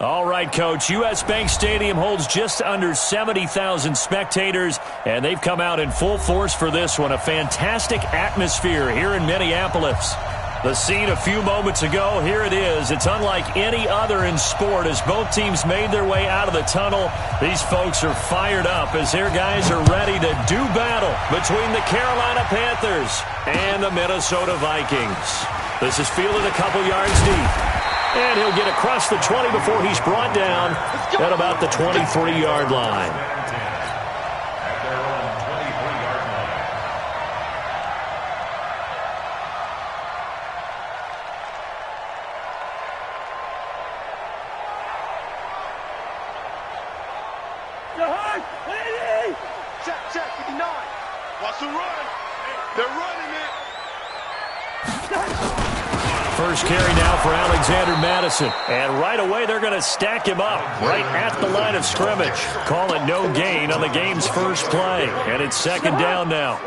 All right, Coach. U.S. Bank Stadium holds just under 70,000 spectators, and they've come out in full force for this one. A fantastic atmosphere here in Minneapolis. The scene a few moments ago, here it is. It's unlike any other in sport as both teams made their way out of the tunnel. These folks are fired up as their guys are ready to do battle between the Carolina Panthers and the Minnesota Vikings. This is fielded a couple yards deep. And he'll get across the 20 before he's brought down at about the 23-yard line. Check, 59. Watch the run. They're running it. First carry now for Alexander Madison. And right away, they're going to stack him up right at the line of scrimmage. Call it no gain on the game's first play. And it's second down now.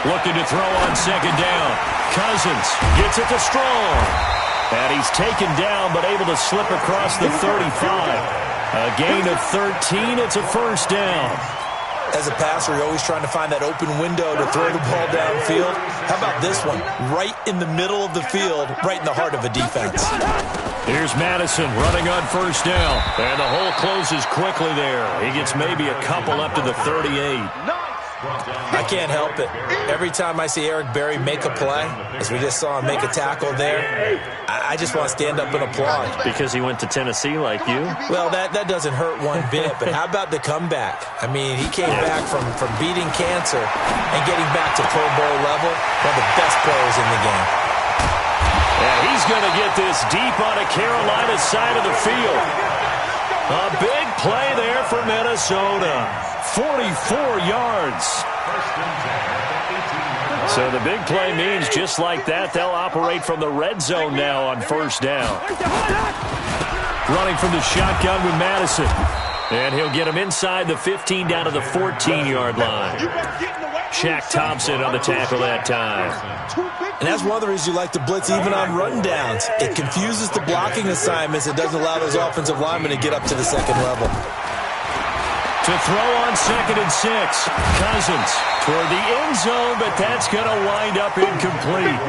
Looking to throw on second down. Cousins gets it to Strong. And he's taken down but able to slip across the 35. A gain of 13. It's a first down. As a passer, you're always trying to find that open window to throw the ball downfield. How about this one? Right in the middle of the field, right in the heart of a defense. Here's Madison running on first down. And the hole closes quickly there. He gets maybe a couple up to the 38. I can't help it. Every time I see Eric Berry make a play, as we just saw him make a tackle there, I just want to stand up and applaud. Because he went to Tennessee like you? Well, that doesn't hurt one bit, but how about the comeback? I mean, he came back from beating cancer and getting back to Pro Bowl level, one of the best players in the game. And he's going to get this deep on a Carolina side of the field. A big play there for Minnesota. 44 yards. So the big play means just like that, they'll operate from the red zone now on first down. Running from the shotgun with Madison. And he'll get him inside the 15 down to the 14-yard line. Shaq Thompson on the tackle that time. And that's one of the reasons you like to blitz even on rundowns. It confuses the blocking assignments. It doesn't allow those offensive linemen to get up to the second level. To throw on 2nd and 6. Cousins toward the end zone, but that's going to wind up incomplete.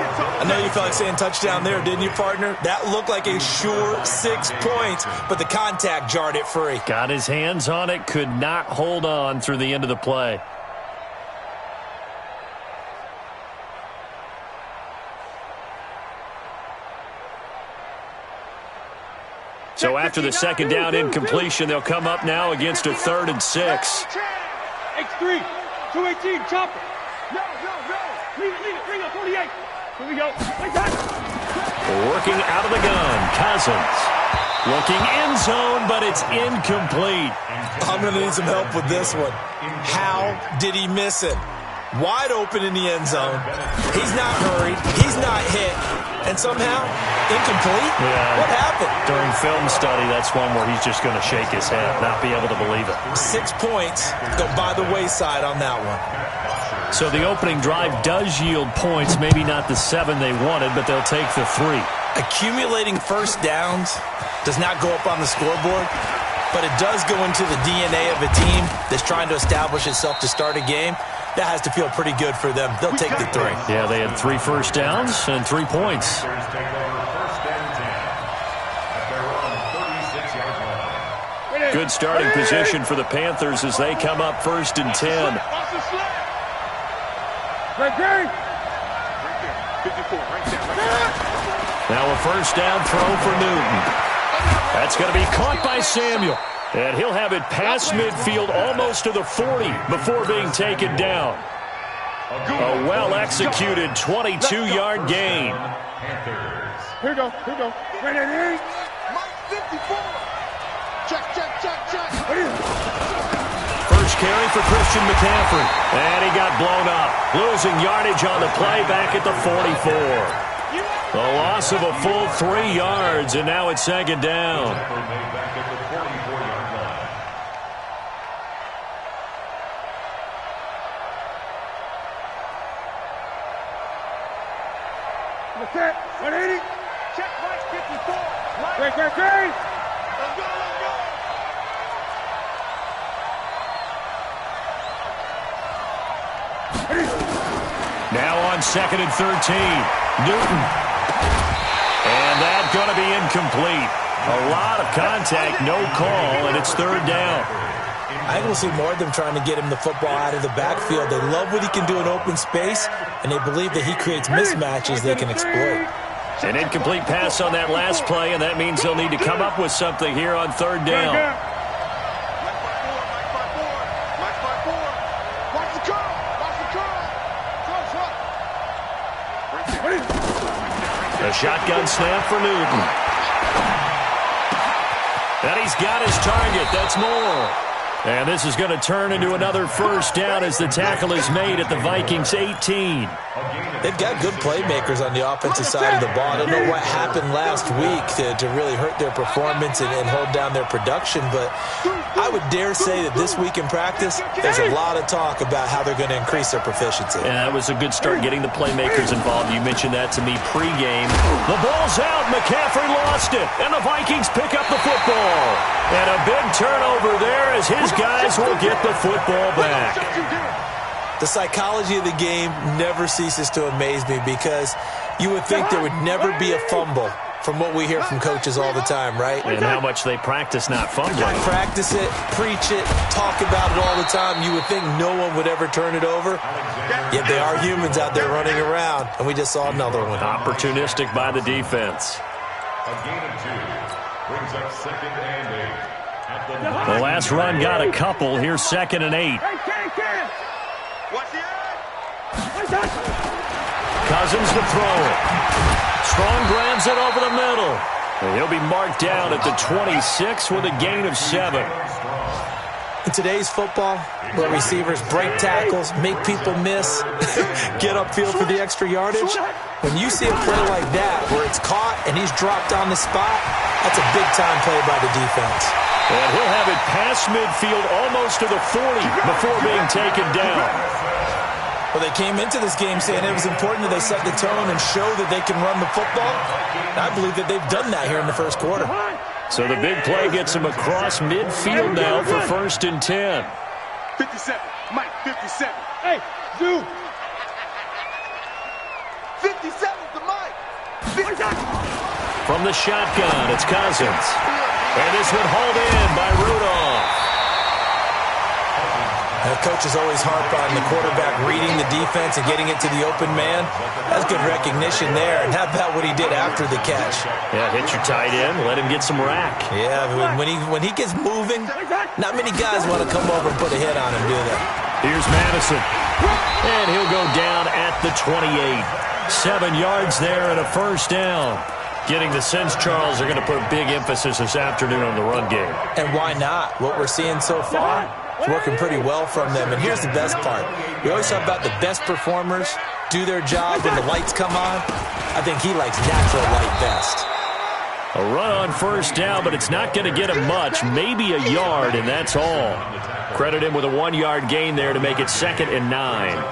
I know you felt like saying touchdown there, didn't you, partner? That looked like a sure 6 points, but the contact jarred it free. Got his hands on it, could not hold on through the end of the play. So after the second down incompletion, they'll come up now against a 3rd and 6. X3, 218, chopper. No. Leave it, bring up 48. Here we go. Working out of the gun, Cousins. Looking end zone, but it's incomplete. I'm going to need some help with this one. How did he miss it? Wide open in the end zone. He's not hurried. He's not hit. And somehow, incomplete? Yeah. What happened? During film study, that's one where he's just going to shake his head, not be able to believe it. 6 points go by the wayside on that one. So the opening drive does yield points, maybe not the 7 they wanted, but they'll take the 3. Accumulating first downs does not go up on the scoreboard, but it does go into the DNA of a team that's trying to establish itself to start a game. That has to feel pretty good for them. They'll take the 3. Yeah, they had 3 first downs and 3 points. Good starting position for the Panthers as they come up 1st and 10. Now a first down throw for Newton. That's going to be caught by Samuel. And he'll have it past midfield almost to the 40 before being taken down. A well-executed 22-yard gain. Here we go. Right there. Mike 54. Check. First carry for Christian McCaffrey. And he got blown up. Losing yardage on the play back at the 44. The loss of a full 3 yards, and now it's second down. Great. Let's go. Now on 2nd and 13. Newton. And that's going to be incomplete. A lot of contact, no call, and it's 3rd down. I think we'll see more of them trying to get him the football out of the backfield. They love what he can do in open space, and they believe that he creates mismatches they can exploit. An incomplete pass on that last play, and that means they'll need to come up with something here on 3rd down. A shotgun snap for Newton. And he's got his target. That's more. And this is going to turn into another 1st down as the tackle is made at the Vikings 18. They've got good playmakers on the offensive side of the ball. I don't know what happened last week to really hurt their performance and hold down their production, but I would dare say that this week in practice, there's a lot of talk about how they're going to increase their proficiency. And that was a good start getting the playmakers involved. You mentioned that to me pregame. The ball's out. McCaffrey lost it, and the Vikings pick up the football. And a big turnover there as his guys will get the football back. The psychology of the game never ceases to amaze me because you would think there would never be a fumble from what we hear from coaches all the time, right? And how much they practice not fumbling. Practice it, preach it, talk about it all the time. You would think no one would ever turn it over. Yet they are humans out there running around, and we just saw another one. Opportunistic by the defense. A gain of 2 brings up 2nd and 8. The last run got a couple. Here's 2nd and 8. Cousins to throw it. Strong grabs it over the middle. And he'll be marked down at the 26 with a gain of 7. In today's football, where receivers break tackles, make people miss, get upfield for the extra yardage, when you see a play like that where it's caught and he's dropped on the spot, that's a big-time play by the defense. And he'll have it past midfield almost to the 40 before being taken down. Well, they came into this game saying it was important that they set the tone and show that they can run the football. I believe that they've done that here in the 1st quarter. So the big play gets him across midfield now for 1st and 10. 57. Mike, 57. Hey, Zoo. 57 to Mike. From the shotgun, it's Cousins. And this one hauled in by Rudolph. The coaches always harp on the quarterback reading the defense and getting it to the open man. That's good recognition there. And how about what he did after the catch? Yeah, hit your tight end, let him get some rack. Yeah, when he gets moving, not many guys want to come over and put a hit on him, do they? Here's Madison. And he'll go down at the 28. 7 yards there and a 1st down. Getting the sense Charles are going to put a big emphasis this afternoon on the run game. And why not? What we're seeing so far is working pretty well from them. And here's the best part. We always talk about the best performers do their job when the lights come on. I think he likes natural light best. A run on 1st down, but it's not going to get him much. Maybe a yard, and that's all. Credit him with a 1-yard gain there to make it 2nd and 9.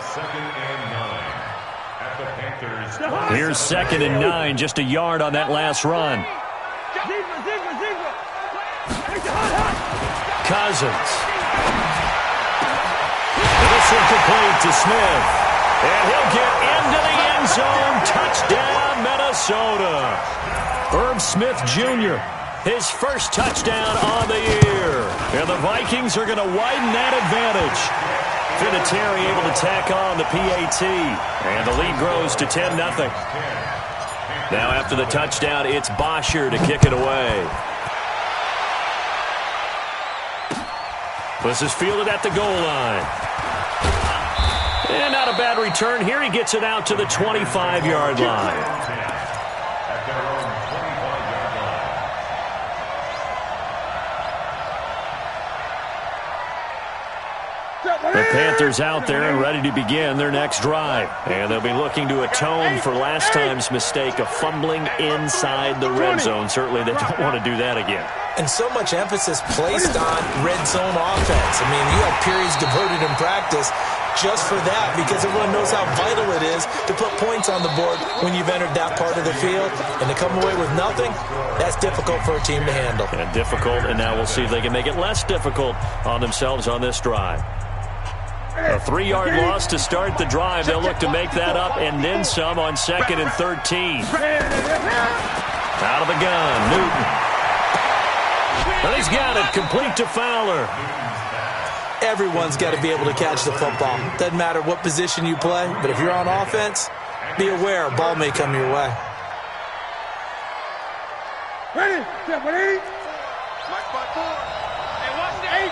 Here's 2nd and 9, just a yard on that last run. Cousins. This one complete to Smith. And he'll get into the end zone. Touchdown, Minnesota. Herb Smith Jr., his 1st touchdown on the year. And the Vikings are going to widen that advantage. Vinatieri able to tack on the PAT. And the lead grows to 10-0. Now after the touchdown, it's Bosher to kick it away. This is fielded at the goal line. And not a bad return here. He gets it out to the 25-yard line. The Panthers out there and ready to begin their next drive. And they'll be looking to atone for last time's mistake of fumbling inside the red zone. Certainly they don't want to do that again. And so much emphasis placed on red zone offense. I mean, you have periods devoted in practice just for that, because everyone knows how vital it is to put points on the board when you've entered that part of the field. And to come away with nothing, that's difficult for a team to handle. And difficult, and now we'll see if they can make it less difficult on themselves on this drive. A 3-yard loss to start the drive. They'll look to make that up and then some on 2nd and 13. Out of the gun, Newton. But he's got it, complete to Fowler. Everyone's got to be able to catch the football. Doesn't matter what position you play, but if you're on offense, be aware a ball may come your way. Ready? Step ready? Mike 5-4. Hey, watch the 8.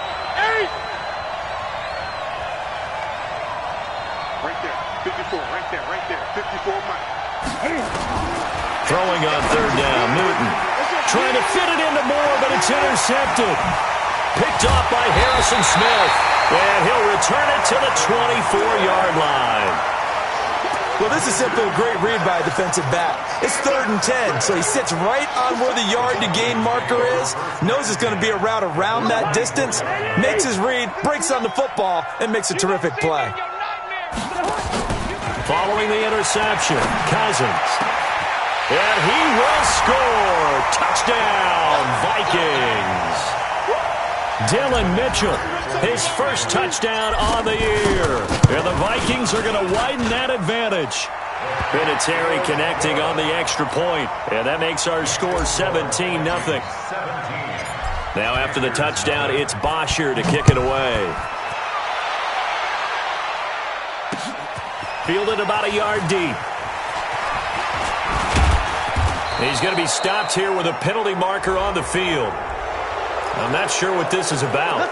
Right there. 54. Right there. 54 Mike. Throwing on 3rd down, Newton. Trying to fit it into Moore, but it's intercepted. Picked off by Harrison Smith. And he'll return it to the 24-yard line. Well, this is simply a great read by a defensive back. It's 3rd and 10, so he sits right on where the yard-to-gain marker is, knows it's going to be a route around that distance, makes his read, breaks on the football, and makes a terrific play. Following the interception, Cousins. And he will score. Touchdown, Vikings. Dylan Mitchell, his first touchdown on the year. And the Vikings are going to widen that advantage. Vinatieri connecting on the extra point. And that makes our score 17-0. Now after the touchdown, it's Bosher to kick it away. Fielded about a yard deep. He's going to be stopped here with a penalty marker on the field. I'm not sure what this is about.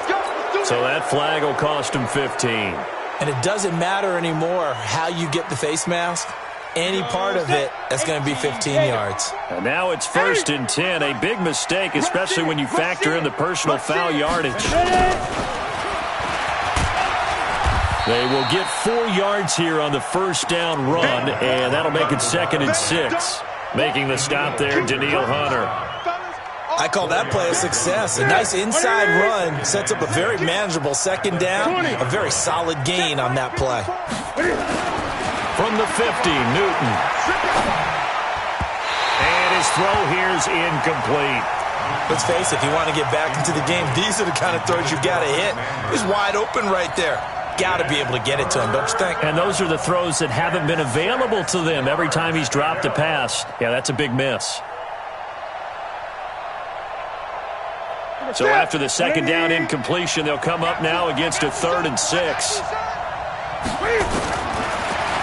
So that flag will cost him 15. And it doesn't matter anymore how you get the face mask. Any part of it, that's going to be 15 yards. And now it's 1st and 10. A big mistake, especially when you factor in the personal foul yardage. They will get 4 yards here on the 1st down run, and that'll make it 2nd and 6. Making the stop there, Daniil Hunter. I call that play a success. A nice inside run sets up a very manageable 2nd down. A very solid gain on that play. From the 50, Newton. And his throw here is incomplete. Let's face it, if you want to get back into the game, these are the kind of throws you got to hit. He's wide open right there. Got to be able to get it to him, don't you think? And those are the throws that haven't been available to them every time he's dropped a pass. Yeah, that's a big miss. So after the 2nd down incompletion, they'll come up now against a 3rd and 6.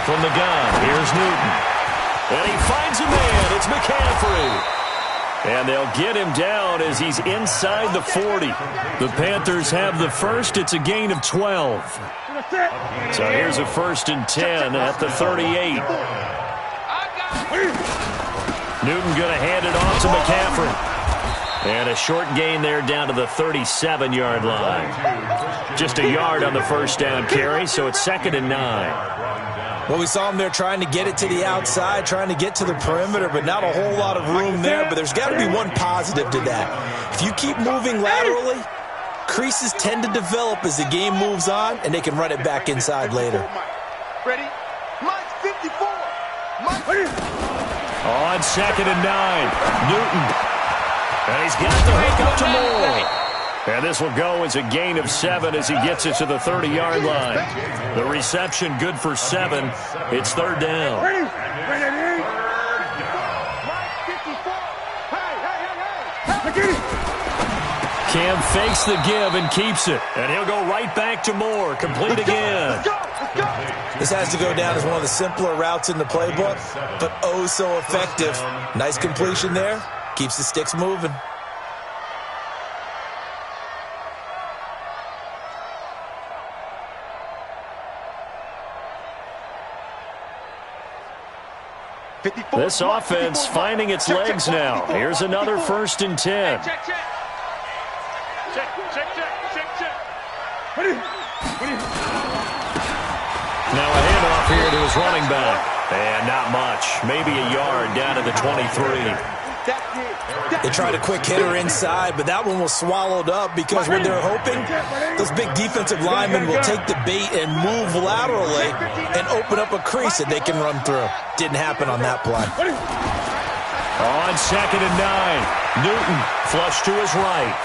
From the gun, here's Newton. And he finds a man. It's McCaffrey. And they'll get him down as he's inside the 40. The Panthers have the first. It's a gain of 12. So here's a 1st and 10 at the 38. Newton going to hand it off to McCaffrey. And a short gain there down to the 37-yard line. Just a yard on the 1st down carry, so it's 2nd and 9. Well, we saw him there trying to get it to the outside, trying to get to the perimeter, but not a whole lot of room there. But there's got to be one positive to that. If you keep moving laterally, creases tend to develop as the game moves on, and they can run it back inside later. Ready? Mike 54. On 2nd and 9, Newton. And he's got the hook up to Moore. And this will go as a gain of 7 as he gets it to the 30-yard line. The reception good for 7. It's 3rd down. Ready? Cam fakes the give and keeps it. And he'll go right back to Moore. Complete again. This has to go down as one of the simpler routes in the playbook, but oh so effective. Nice completion there. Keeps the sticks moving. This offense finding its legs now. Here's another 1st and 10. Check. Ready? Now a handoff here to his running back. And not much. Maybe a yard down to the 23. They tried a quick hitter inside, but that one was swallowed up because when they're hoping, those big defensive linemen will take the bait and move laterally and open up a crease that they can run through. Didn't happen on that play. On 2nd and 9, Newton flush to his right.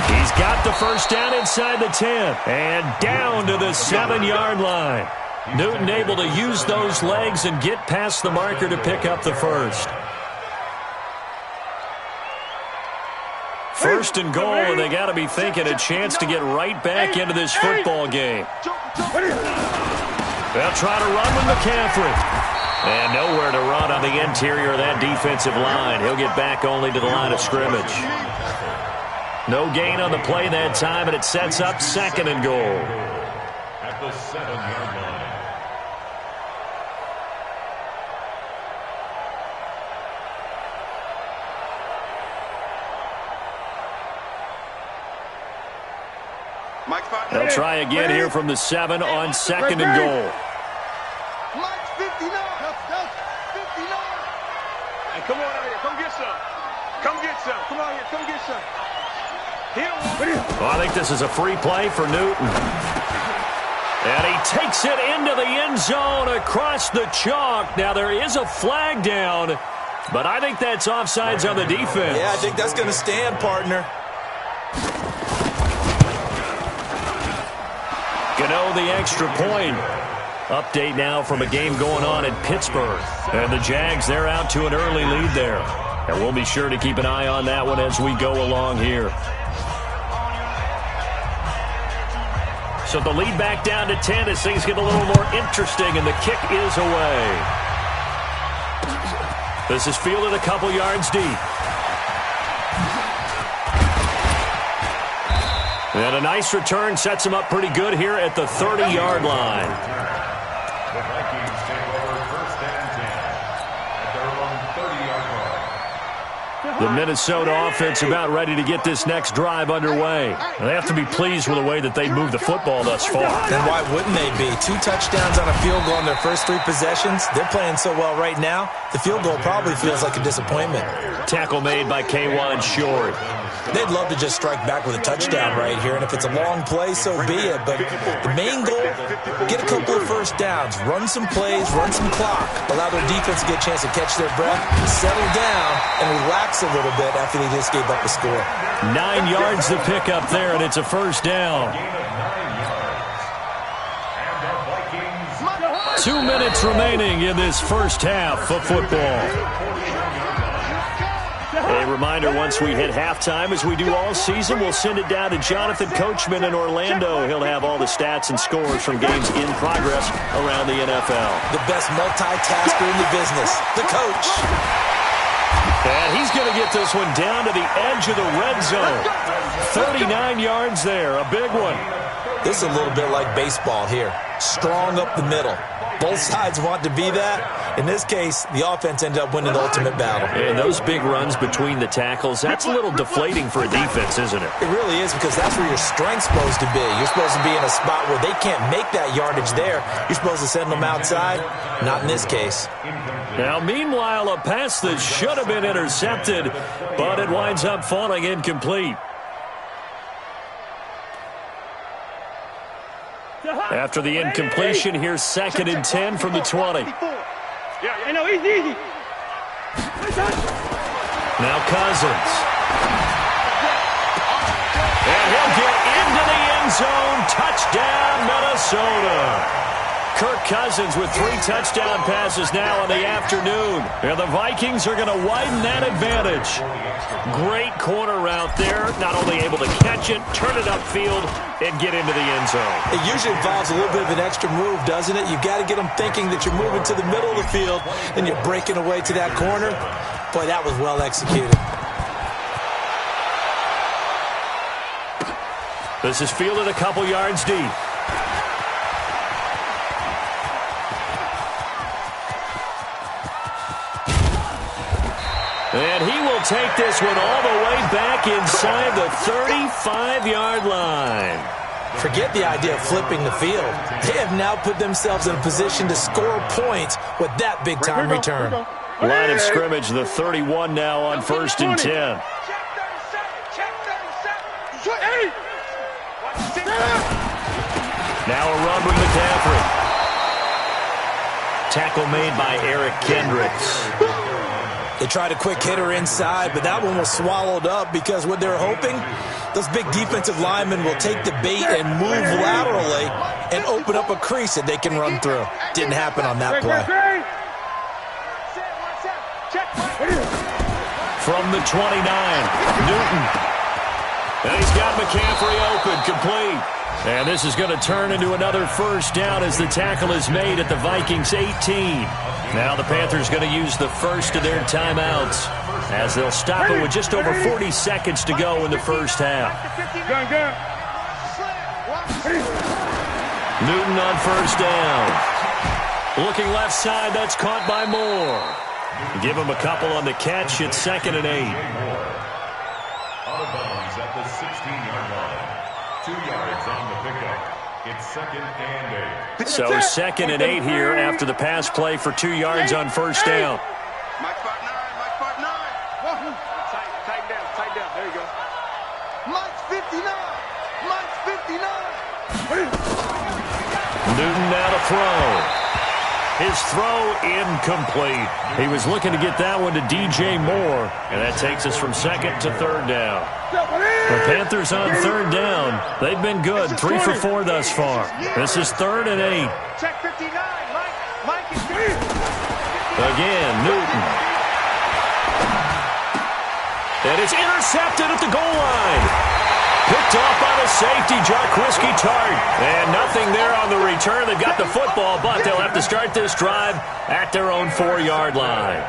He's got the first down inside the 10 and down to the 7-yard line. Newton able to use those legs and get past the marker to pick up the first. First and goal, and they got to be thinking a chance to get right back into this football game. They'll try to run with McCaffrey. And nowhere to run on the interior of that defensive line. He'll get back only to the line of scrimmage. No gain on the play that time, and it sets up 2nd and goal. At the 7-yard line. They'll try again here from the 7 on 2nd and goal. Mike's 59. 59. Hey, come on out here. Come get some. Come get some. Come on here. Come get some. Well, I think this is a free play for Newton. And he takes it into the end zone across the chalk. Now, there is a flag down, but I think that's offsides on the defense. Yeah, I think that's going to stand, partner. Gano the extra point. Update now from a game going on in Pittsburgh. And the Jags, they're out to an early lead there. And we'll be sure to keep an eye on that one as we go along here. So the lead back down to 10 as things get a little more interesting, and the kick is away. This is fielded a couple yards deep. And a nice return sets him up pretty good here at the 30-yard line. The Vikings take over 1st and 10 at their own 30-yard line. The Minnesota offense about ready to get this next drive underway. And they have to be pleased with the way that they moved the football thus far. And why wouldn't they be? 2 touchdowns on a field goal in their first 3 possessions. They're playing so well right now, the field goal probably feels like a disappointment. Tackle made by K'Wan Short. They'd love to just strike back with a touchdown right here, and if it's a long play, so be it. But the main goal, get a couple of first downs, run some plays, run some clock, allow their defense to get a chance to catch their breath, settle down, and relax a little bit after they just gave up a score. 9 yards to pick up there, and it's a first down. 2 minutes remaining in this first half of football. A reminder, once we hit halftime, as we do all season, we'll send it down to Jonathan Coachman in Orlando. He'll have all the stats and scores from games in progress around the NFL. The best multitasker in the business, the coach. And he's going to get this one down to the edge of the red zone. 39 yards there, a big one. This is a little bit like baseball here. Strong up the middle. Both sides want to be that. In this case, the offense ended up winning the ultimate battle. And those big runs between the tackles, that's a little deflating for a defense, isn't it? It really is, because that's where your strength's supposed to be. You're supposed to be in a spot where they can't make that yardage there. You're supposed to send them outside. Not in this case. Now, meanwhile, a pass that should have been intercepted, but it winds up falling incomplete. After the incompletion, here's 2nd and 10 from the 20. Yeah, I know, easy. Now Cousins. And he'll get into the end zone. Touchdown, Minnesota. Kirk Cousins with 3 touchdown passes now in the afternoon. And the Vikings are going to widen that advantage. Great corner route there. Not only able to catch it, turn it upfield, and get into the end zone. It usually involves a little bit of an extra move, doesn't it? You've got to get them thinking that you're moving to the middle of the field, and you're breaking away to that corner. Boy, that was well executed. This is fielded a couple yards deep. And he will take this one all the way back inside the 35-yard line. Forget the idea of flipping the field. They have now put themselves in a position to score points with that big-time return. Line of scrimmage, the 31 now on 1st and 10. Now a run with McCaffrey. Tackle made by Eric Kendricks. They tried a quick hitter inside, but that one was swallowed up because what they're hoping, those big defensive linemen will take the bait and move laterally and open up a crease that they can run through. Didn't happen on that play. From the 29, Newton. And he's got McCaffrey open, complete. And this is going to turn into another first down as the tackle is made at the Vikings 18. Now the Panthers going to use the first of their timeouts as they'll stop it with just over 40 seconds to go in the first half. Newton on first down. Looking left side, that's caught by Moore. Give him a couple on the catch. It's 2nd and 8. Out of bounds at the 16-yard line. 2 yards on the pickup. It's 2nd and 8. So 2nd and 8 here after the pass play for 2 yards on first down. Mike 5-9, Mike 5-9. Tighten down, tighten down. There you go. Mike 59, Mike 59. Newton now to throw. His throw incomplete. He was looking to get that one to DJ Moore, and that takes us from 2nd to 3rd down. The Panthers on 3rd down. They've been good, 3 for 4 thus far. This is 3rd and 8. Check 59, Mike is good. Again, Newton. And it's intercepted at the goal line. Picked off by the safety, Jarquiski Tart. And nothing there on the return. They've got the football, but they'll have to start this drive at their own 4-yard line.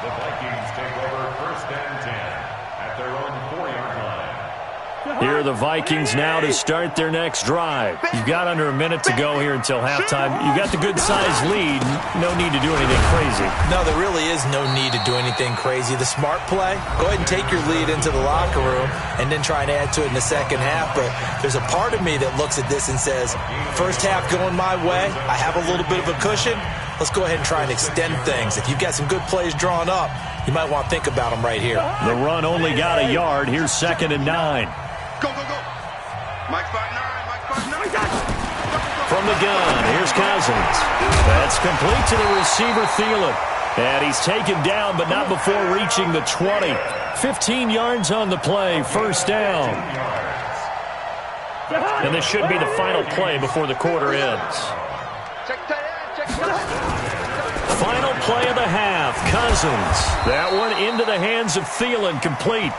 The Vikings take over 1st and 10 at their own 4-yard line. Here are the Vikings now to start their next drive. You've got under a minute to go here until halftime. You've got the good-sized lead. No need to do anything crazy. No, there really is no need to do anything crazy. The smart play, go ahead and take your lead into the locker room and then try and add to it in the second half. But there's a part of me that looks at this and says, first half going my way, I have a little bit of a cushion. Let's go ahead and try and extend things. If you've got some good plays drawn up, you might want to think about them right here. The run only got a yard. Here's 2nd and 9. Go, go, go. Mike 5-9, Mike 5-9. From the gun, here's Cousins. That's complete to the receiver, Thielen. And he's taken down, but not before reaching the 20. 15 yards on the play, first down. And this should be the final play before the quarter ends. Final play of the half, Cousins. That one into the hands of Thielen, complete.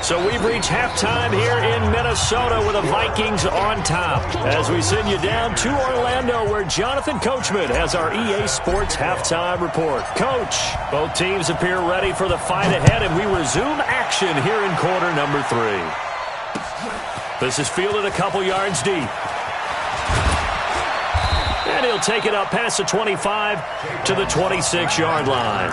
So we've reached halftime here in Minnesota with the Vikings on top. As we send you down to Orlando, where Jonathan Coachman has our EA Sports halftime report. Coach, both teams appear ready for the fight ahead, and we resume action here in quarter number 3. This is fielded a couple yards deep. And he'll take it up past the 25 to the 26-yard line.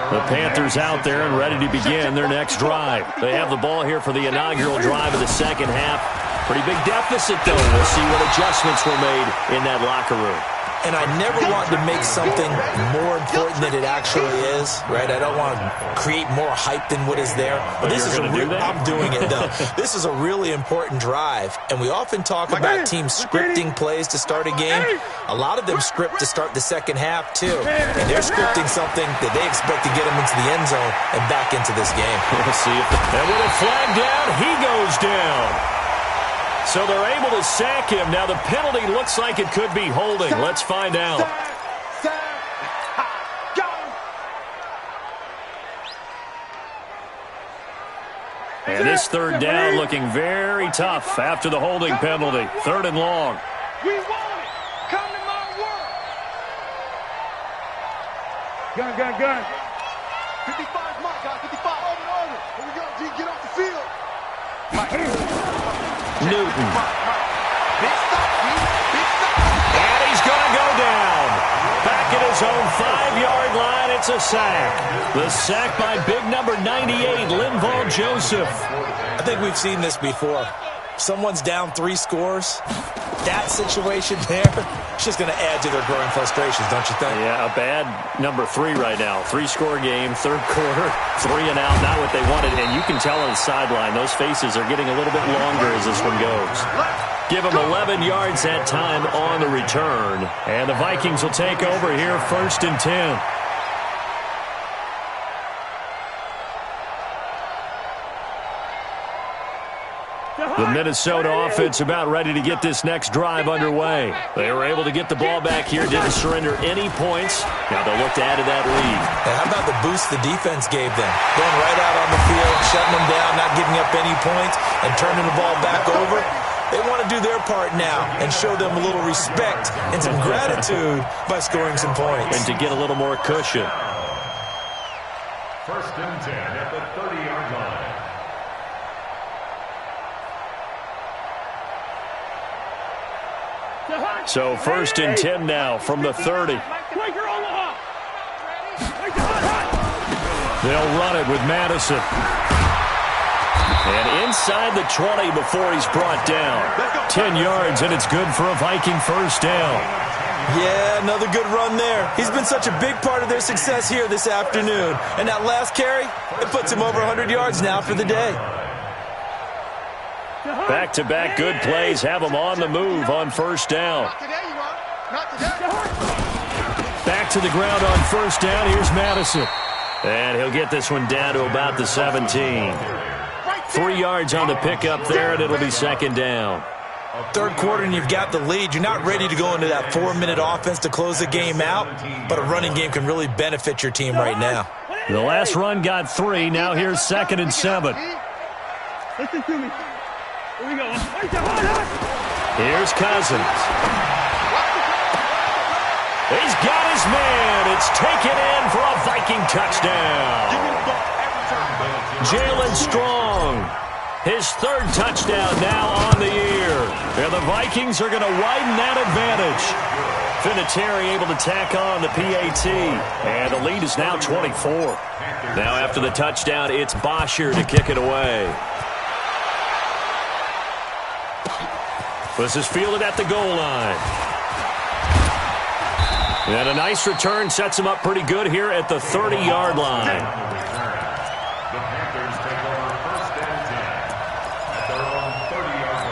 The Panthers out there and ready to begin their next drive. They have the ball here for the inaugural drive of the second half. Pretty big deficit, though. We'll see what adjustments were made in that locker room. And I never want to make something more important than it actually is, right? I don't want to create more hype than what is there. But this is I'm doing it, though. This is a really important drive. And we often talk about teams scripting plays to start a game. A lot of them script to start the second half, too. And they're scripting something that they expect to get them into the end zone and back into this game. We'll see if and with a flag down, he goes down. So they're able to sack him. Now the penalty looks like it could be holding. Let's find out. And this third down looking very tough after the holding penalty. 3rd and long. We want it. Come to my world. Gun, gun, gun. 55, Mike, guys. 55. Over. Here we go, G. Get off the field. Mike. Newton. And he's going to go down. Back at his own 5-yard line, it's a sack. The sack by big number 98, Linval Joseph. I think we've seen this before. Someone's down 3 scores. That situation there, it's just going to add to their growing frustrations, don't you think? Yeah, a bad number 3 right now. 3-score game, third quarter, 3 and out, not what they wanted. And you can tell on the sideline, those faces are getting a little bit longer as this one goes. Give them 11 yards that time on the return. And the Vikings will take over here, 1st and 10. The Minnesota offense about ready to get this next drive underway. They were able to get the ball back here, didn't surrender any points. Now they'll look to add to that lead. And how about the boost the defense gave them? Going right out on the field, shutting them down, not giving up any points, and turning the ball back over. They want to do their part now and show them a little respect and some gratitude by scoring some points. And to get a little more cushion. 1st and 10 at the 30-yard line. So 1st and 10 now from the 30. They'll run it with Madison. And inside the 20 before he's brought down. 10 yards, and it's good for a Viking first down. Yeah, another good run there. He's been such a big part of their success here this afternoon. And that last carry, it puts him over 100 yards now for the day. Back-to-back good plays have him on the move on 1st down. Back to the ground on 1st down. Here's Madison. And he'll get this one down to about the 17. 3 yards on the pickup there, and it'll be 2nd down. Third quarter and you've got the lead. You're not ready to go into that 4-minute offense to close the game out, but a running game can really benefit your team right now. The last run got 3. Now here's 2nd and 7. Listen to me. Here we go. Here's Cousins. He's got his man. It's taken in for a Viking touchdown. Jalen Strong, his 3rd touchdown now on the year. And the Vikings are going to widen that advantage. Vinatieri able to tack on the PAT. And the lead is now 24. Now after the touchdown, it's Bosher to kick it away. This is fielded at the goal line. And a nice return sets him up pretty good here at the 30-yard line. The Panthers take over 1st and 10 at their own 30-yard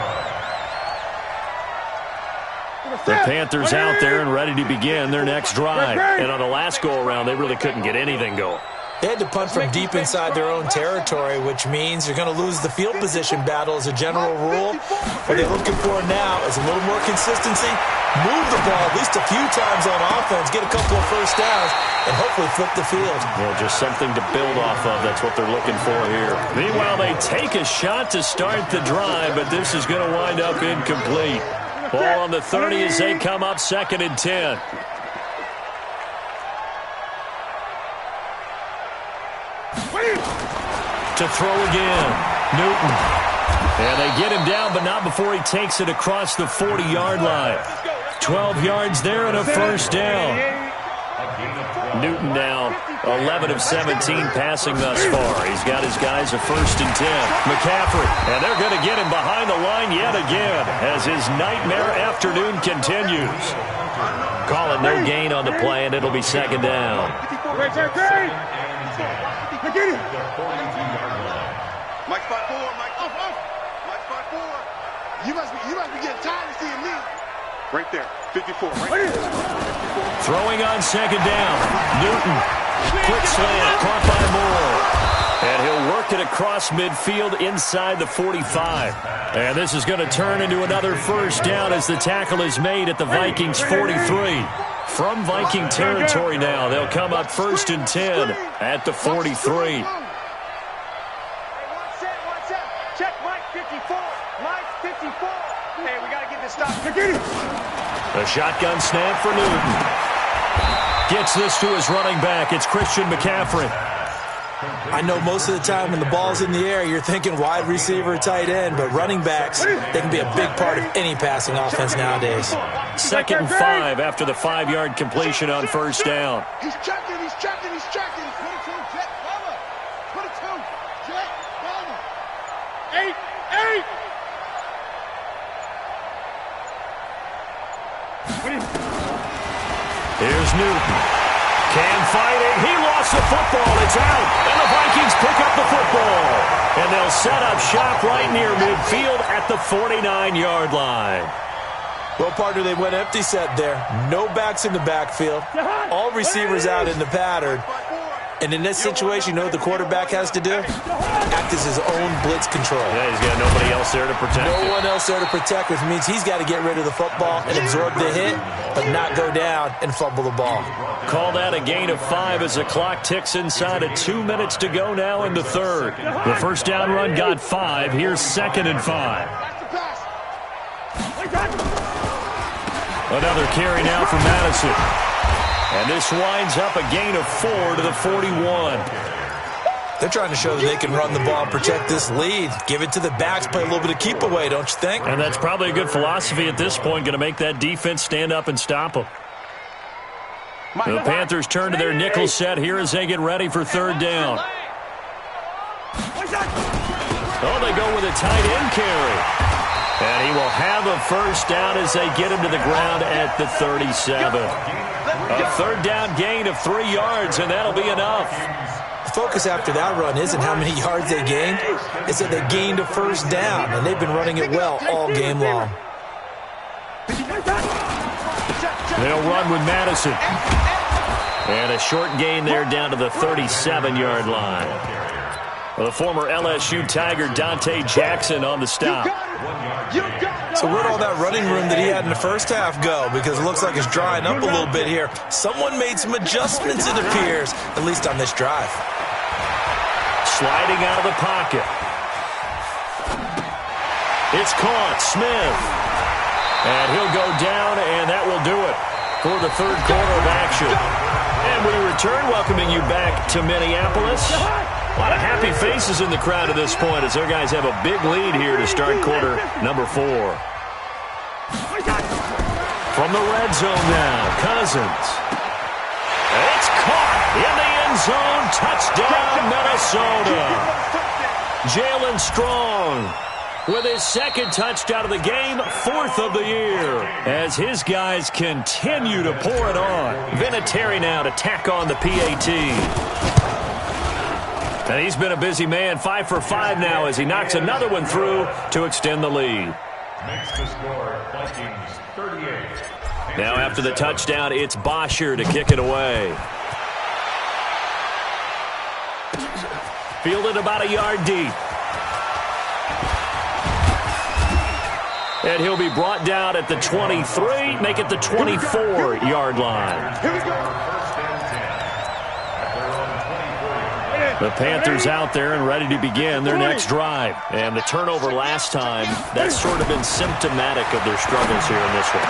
line. The Panthers out there and ready to begin their next drive. And on the last go-around, they really couldn't get anything going. They had to punt from deep inside their own territory, which means you're going to lose the field position battle as a general rule. What they're looking for now is a little more consistency, move the ball at least a few times on offense, get a couple of first downs, and hopefully flip the field. Yeah, just something to build off of. That's what they're looking for here. Meanwhile, they take a shot to start the drive, but this is going to wind up incomplete. Ball on the 30 as they come up 2nd and 10. To throw again, Newton. And they get him down, but not before he takes it across the 40-yard line. 12 yards there and a first down. Newton now 11 of 17 passing thus far. He's got his guys a 1st and 10. McCaffrey, and they're going to get him behind the line yet again as his nightmare afternoon continues. Calling no gain on the play, and it'll be 2nd down. Mike spot 4, Mike. Mike spot 4. You must be getting tired of seeing me. Right there, 54. Right there. Throwing on 2nd down. Newton. Quick slant, caught by Moore. And he'll work it across midfield inside the 45. And this is going to turn into another first down as the tackle is made at the Vikings 43. From Viking territory now, they'll come up 1st and 10 at the 43. Check Mike 54. Mike 54. Hey, we got to get this stop. A shotgun snap for Newton. Gets this to his running back. It's Christian McCaffrey. I know most of the time when the ball's in the air, you're thinking wide receiver, tight end, but running backs, they can be a big part of any passing offense nowadays. 2nd and 5 after the 5-yard completion on first down. He's checking, he's checking, he's checking. 22, jet, cover. 22, jet, cover. 8. Here's Newton. Cam fighting. He lost the football. It's out. And the Vikings pick up the football. And they'll set up shop right near midfield at the 49-yard line. Well, partner, they went empty set there. No backs in the backfield. All receivers out in the pattern. And in this situation, you know what the quarterback has to do? Act as his own blitz control. Yeah, he's got nobody else there to protect him. No one else there to protect, which means he's got to get rid of the football and absorb the hit, but not go down and fumble the ball. Call that a gain of 5 as the clock ticks inside of 2 minutes to go now in the third. The first down run got 5. Here's 2nd and 5. Another carry now for Madison. And this winds up a gain of 4 to the 41. They're trying to show that they can run the ball and protect this lead. Give it to the backs, play a little bit of keep away, don't you think? And that's probably a good philosophy at this point, going to make that defense stand up and stop them. The Panthers turn to their nickel set here as they get ready for third down. Oh, they go with a tight end carry. And he will have a first down as they get him to the ground at the 37. A third down gain of 3 yards, and that'll be enough. The focus after that run isn't how many yards they gained. It's that they gained a first down, and they've been running it well all game long. They'll run with Madison. And a short gain there down to the 37-yard line. The former LSU Tiger Dante Jackson on the stop. So where'd all that running room that he had in the first half go? Because it looks like it's drying up a little bit here. Someone made some adjustments, it appears, at least on this drive. Sliding out of the pocket. It's caught. Smith. And he'll go down, and that will do it for the third quarter of action. And we return, welcoming you back to Minneapolis. A lot of happy faces in the crowd at this point as their guys have a big lead here to start quarter number 4. From the red zone now, Cousins. It's caught in the end zone. Touchdown, Minnesota. Jalen Strong with his second touchdown of the game, 4th of the year, as his guys continue to pour it on. Vinatieri now to tack on the PAT. And he's been a busy man, 5 for 5 now as he knocks another one through to extend the lead. Makes the score Vikings 38. Now after the touchdown, it's Bosher to kick it away. Fielded about a yard deep. And he'll be brought down at the 23, make it the 24-yard line. Here we go. The Panthers out there and ready to begin their next drive. And the turnover last time, that's sort of been symptomatic of their struggles here in this one.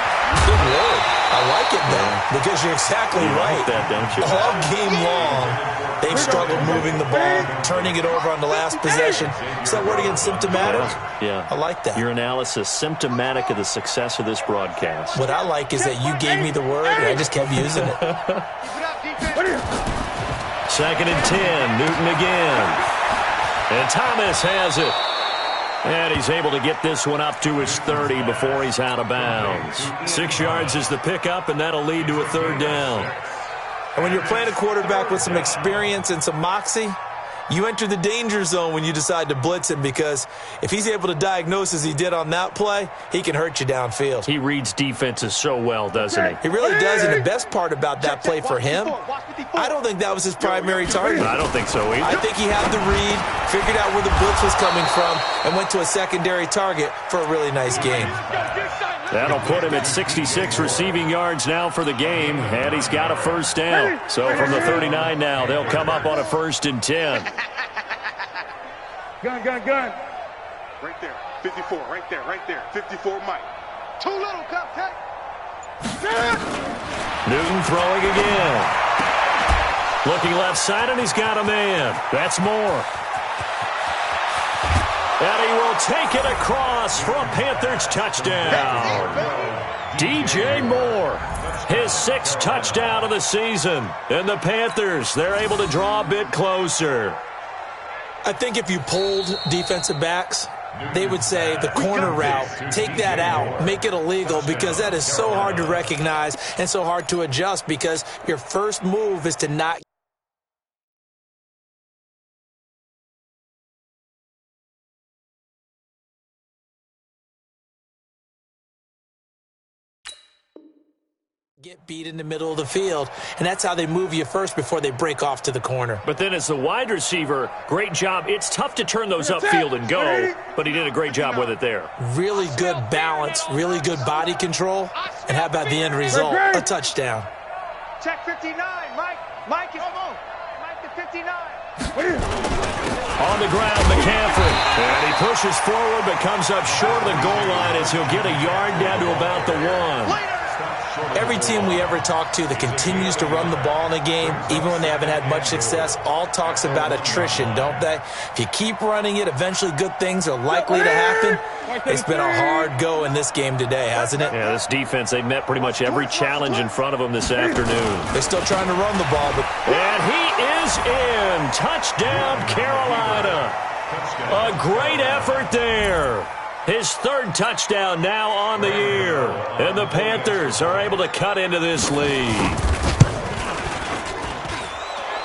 Good word. I like it, though, because you're exactly right. Like that, don't you? All game long, they've struggled moving the ball, turning it over on the last possession. Is that word again, symptomatic? Yeah. I like that. Your analysis, symptomatic of the success of this broadcast. What I like is that you gave me the word, and I just kept using it. 2nd and 10, Newton again. And Thomas has it. And he's able to get this one up to his 30 before he's out of bounds. 6 yards is the pickup, and that'll lead to a third down. And when you're playing a quarterback with some experience and some moxie, you enter the danger zone when you decide to blitz him, because if he's able to diagnose as he did on that play, he can hurt you downfield. He reads defenses so well, doesn't he? He really does, and the best part about that play for him, I don't think that was his primary target. I don't think so either. I think he had the read, figured out where the blitz was coming from, and went to a secondary target for a really nice game. That'll put him at 66 receiving yards now for the game, and he's got a first down. So from the 39 now, they'll come up on a 1st and 10. Gun. Right there. 54. Right there. 54, Mike. Too little, cupcake. Newton throwing again. Looking left side, and he's got a man. That's Moore. And he will take it across for a Panthers touchdown. DJ Moore, his 6th touchdown of the season. And the Panthers, they're able to draw a bit closer. I think if you polled defensive backs, they would say the corner route, take that out, make it illegal, because that is so hard to recognize and so hard to adjust, because your first move is to not get beat in the middle of the field, and that's how they move you first before they break off to the corner. But then as the wide receiver, great job. It's tough to turn those upfield and go, but he did a great job with it there. Really good balance, really good body control, and how about the end result? A touchdown. Check 59, Mike. Mike is Mike to 59. On the ground, McCaffrey. And he pushes forward, but comes up short of the goal line as he'll get a yard down to about the 1. Every team we ever talk to that continues to run the ball in a game, even when they haven't had much success, all talks about attrition, don't they? If you keep running it, eventually good things are likely to happen. It's been a hard go in this game today, hasn't it? Yeah, this defense, they met pretty much every challenge in front of them this afternoon. They're still trying to run the ball, but... And he is in. Touchdown, Carolina. A great effort there. His third touchdown now on the year. And the Panthers are able to cut into this lead.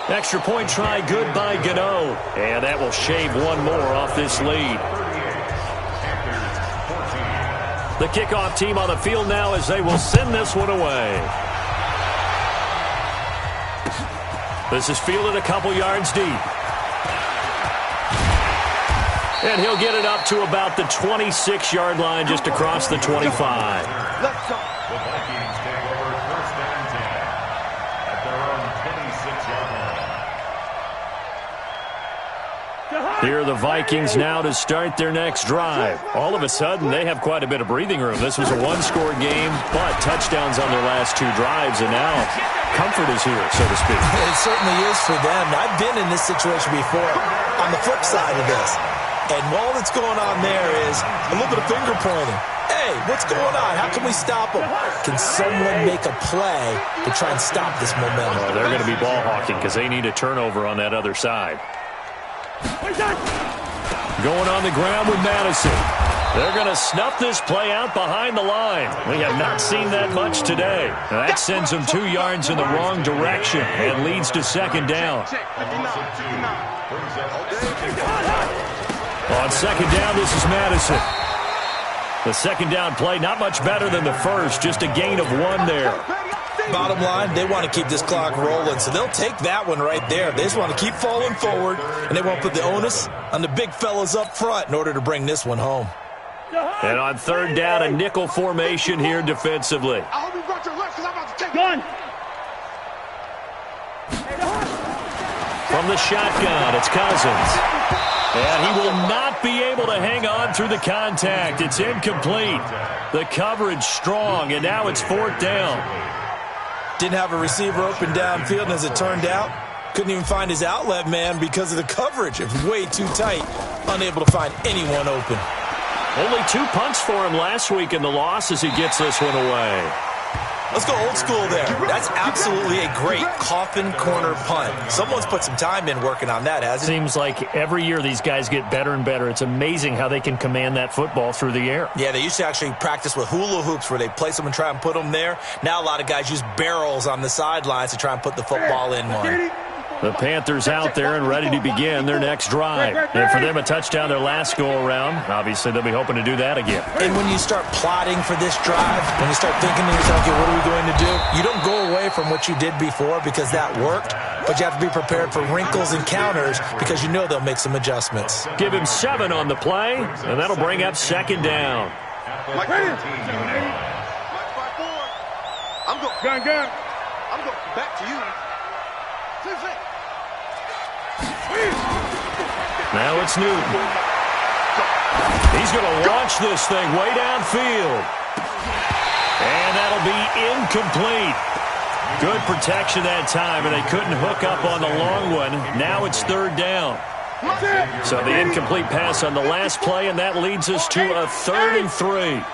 Extra point try good by Gano. And that will shave one more off this lead. The kickoff team on the field now as they will send this one away. This is fielded a couple yards deep. And he'll get it up to about the 26-yard line, just across the 25. Let's go. The Vikings take over first and 10 at their own 26-yard line. Here are the Vikings now to start their next drive. All of a sudden, they have quite a bit of breathing room. This was a one-score game, but touchdowns on their last two drives, and now comfort is here, so to speak. It certainly is for them. I've been in this situation before on the flip side of this. And all that's going on there is a little bit of finger pointing. Hey, what's going on? How can we stop them? Can someone make a play to try and stop this momentum? Oh, they're going to be ball hawking because they need a turnover on that other side. Going on the ground with Madison. They're going to snuff this play out behind the line. We have not seen that much today. That sends them 2 yards in the wrong direction and leads to second down. On second down, this is Madison. The second down play, not much better than the first, just a gain of 1 there. Bottom line, they want to keep this clock rolling, so they'll take that one right there. They just want to keep falling forward, and they won't put the onus on the big fellas up front in order to bring this one home. And on third down, a nickel formation here defensively. I hope you brought your lunch because I'm about to take Gun. From the shotgun, it's Cousins. And he will not be able to hang on through the contact. It's incomplete. The coverage strong, and now it's fourth down. Didn't have a receiver open downfield, and as it turned out, couldn't even find his outlet man because of the coverage. It was way too tight, unable to find anyone open. Only 2 punts for him last week in the loss as he gets this one away. Let's go old school there. That's absolutely a great coffin corner punt. Someone's put some time in working on that, hasn't it? Seems like every year these guys get better and better. It's amazing how they can command that football through the air. Yeah, they used to actually practice with hula hoops where they place them and try and put them there. Now a lot of guys use barrels on the sidelines to try and put the football in one. The Panthers out there and ready to begin their next drive. And for them, a touchdown their last go-around. Obviously, they'll be hoping to do that again. And when you start plotting for this drive, when you start thinking to yourself, okay, what are we going to do? You don't go away from what you did before because that worked, but you have to be prepared for wrinkles and counters because you know they'll make some adjustments. Give him 7 on the play, and that'll bring up second down. Mike, I'm going. Gun. I'm going back to you. Now it's Newton. He's going to launch this thing way downfield. And that'll be incomplete. Good protection that time, and they couldn't hook up on the long one. Now it's third down. So the incomplete pass on the last play, and that leads us to a 3rd and 3.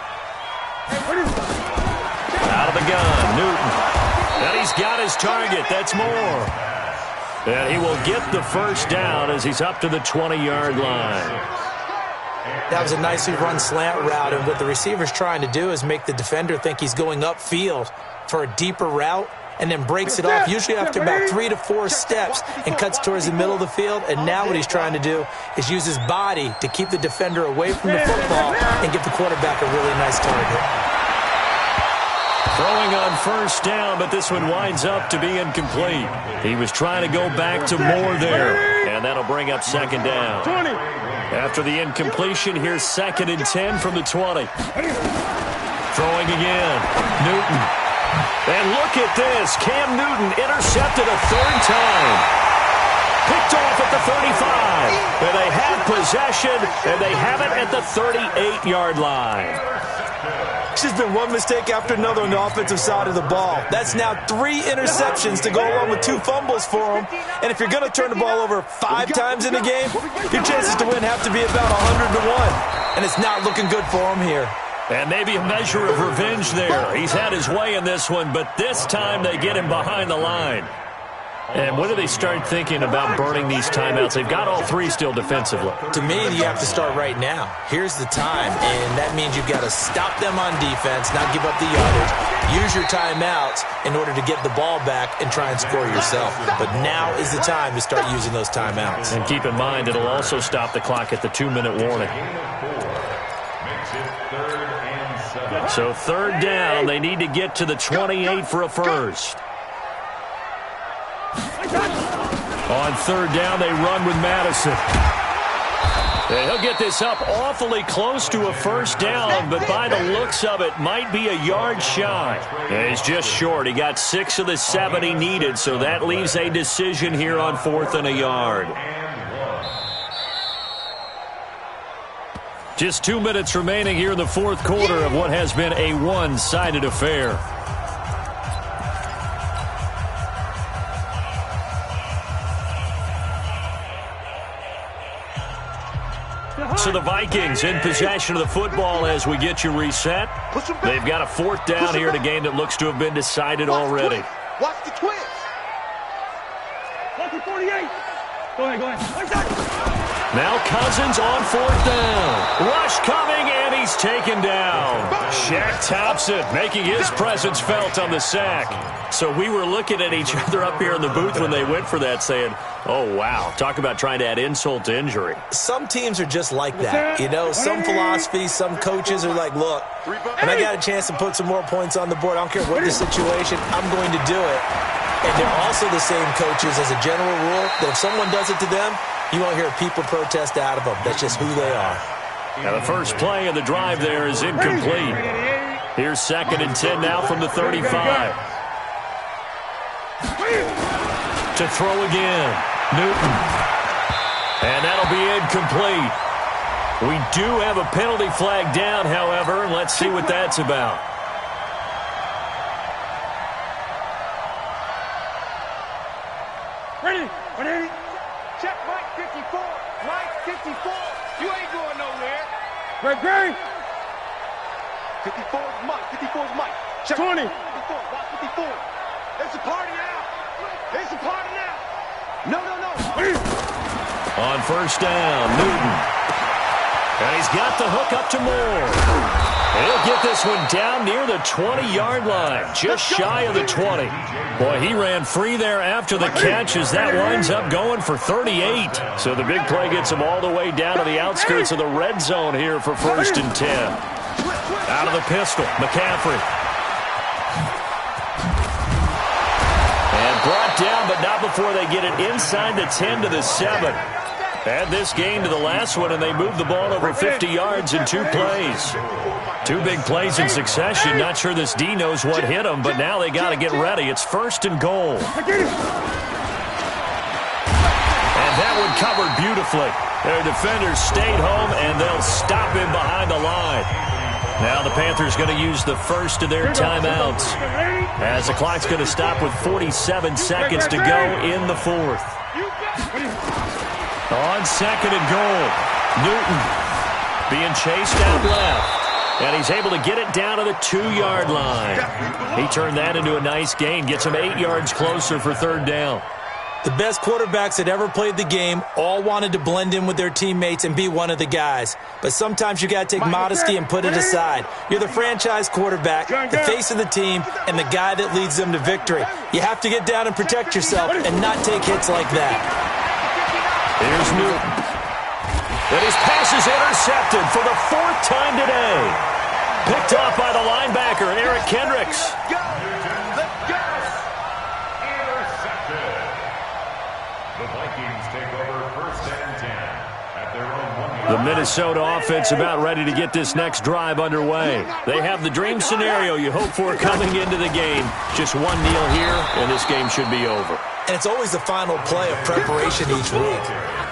Out of the gun, Newton. And he's got his target. That's more. And he will get the first down as he's up to the 20-yard line. That was a nicely run slant route, and what the receiver's trying to do is make the defender think he's going upfield for a deeper route, and then breaks it off, usually after about 3 to 4 steps, and cuts towards the middle of the field. And now what he's trying to do is use his body to keep the defender away from the football and give the quarterback a really nice target. Throwing on first down, but this one winds up to be incomplete. He was trying to go back to Moore there, and that'll bring up second down. After the incompletion, here's 2nd and 10 from the 20. Throwing again, Newton. And look at this. Cam Newton intercepted a 3rd time. Picked off at the 35. And they have possession, and they have it at the 38-yard line. It's just been one mistake after another on the offensive side of the ball. That's now 3 interceptions to go along with 2 fumbles for him. And if you're going to turn the ball over 5 times in a game, your chances to win have to be about 100 to 1. And it's not looking good for him here. And maybe a measure of revenge there. He's had his way in this one, but this time they get him behind the line. And when do they start thinking about burning these timeouts? They've got all 3 still defensively. To me, you have to start right now. Here's the time, and that means you've got to stop them on defense, not give up the yardage. Use your timeouts in order to get the ball back and try and score yourself. But now is the time to start using those timeouts. And keep in mind, it'll also stop the clock at the 2-minute warning. So 3rd down, they need to get to the 28 for a first. On 3rd down, they run with Madison. And he'll get this up awfully close to a first down, but by the looks of it, might be a yard shy. And he's just short. He got 6 of the 7 he needed, so that leaves a decision here on 4th and a yard. Just 2 minutes remaining here in the 4th quarter of what has been a one-sided affair. So the Vikings in possession of the football as we get you reset. They've got a 4th down here in a game that looks to have been decided already. Watch the twins. Watch the 48. Go ahead. Now Cousins on 4th down. Rush coming, and he's taken down. Shaq Thompson making his presence felt on the sack. So we were looking at each other up here in the booth when they went for that saying, oh, wow, talk about trying to add insult to injury. Some teams are just like that. You know, some philosophies, some coaches are like, look, when I got a chance to put some more points on the board, I don't care what the situation, I'm going to do it. And they're also the same coaches as a general rule that if someone does it to them, you won't hear people protest out of them. That's just who they are. Now the first play of the drive there is incomplete. Here's 2nd and 10 now from the 35. To throw again, Newton. And that'll be incomplete. We do have a penalty flag down, however, and let's see what that's about. Ready. Check Mike 54. Mike 54. You ain't going nowhere. Great. 54 is Mike. 54 is Mike. Check 20. 54. Watch 54. It's a party now. It's a party now. No. On first down, Newton. And he's got the hook up to Moore. He'll get this one down near the 20-yard line, just shy of the 20. Boy, he ran free there after the catch as that winds up going for 38. So the big play gets him all the way down to the outskirts of the red zone here for 1st and 10. Out of the pistol, McCaffrey. And brought down, but not before they get it inside the 10 to the 7. Add this game to the last one, and they move the ball over 50 yards in 2 plays. 2 big plays in succession. Not sure this D knows what hit him, but now they got to get ready. It's 1st and goal. And that one covered beautifully. Their defenders stayed home, and they'll stop him behind the line. Now the Panthers going to use the first of their timeouts, as the clock's going to stop with 47 seconds to go in the 4th. On 2nd and goal, Newton being chased out left. And he's able to get it down to the 2-yard line. He turned that into a nice gain, gets him 8 yards closer for 3rd down. The best quarterbacks that ever played the game all wanted to blend in with their teammates and be one of the guys. But sometimes you got to take modesty and put it aside. You're the franchise quarterback, the face of the team, and the guy that leads them to victory. You have to get down and protect yourself and not take hits like that. Here's Newton. And his pass is intercepted for the 4th time today. Picked off by the linebacker, Eric Kendricks. The Minnesota offense about ready to get this next drive underway. They have the dream scenario you hope for coming into the game. Just one kneel here, and this game should be over. And it's always the final play of preparation each week.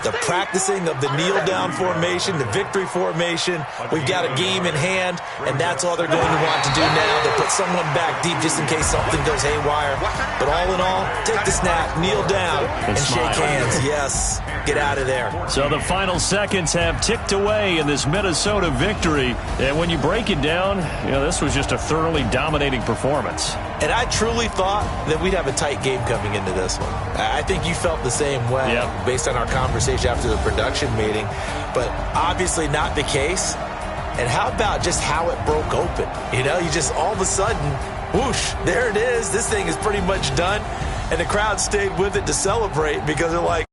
The practicing of the kneel-down formation, the victory formation. We've got a game in hand, and that's all they're going to want to do now. They'll put someone back deep just in case something goes haywire. But all in all, take the snap, kneel down, and shake hands. Yes, get out of there. So the final seconds have ticked away in this Minnesota victory. And when you break it down, this was just a thoroughly dominating performance. And I truly thought that we'd have a tight game coming into this one. I think you felt the same way based on our conversation after the production meeting, but obviously not the case. And how about just how it broke open? You just all of a sudden, whoosh, there it is. This thing is pretty much done. And the crowd stayed with it to celebrate because they're like,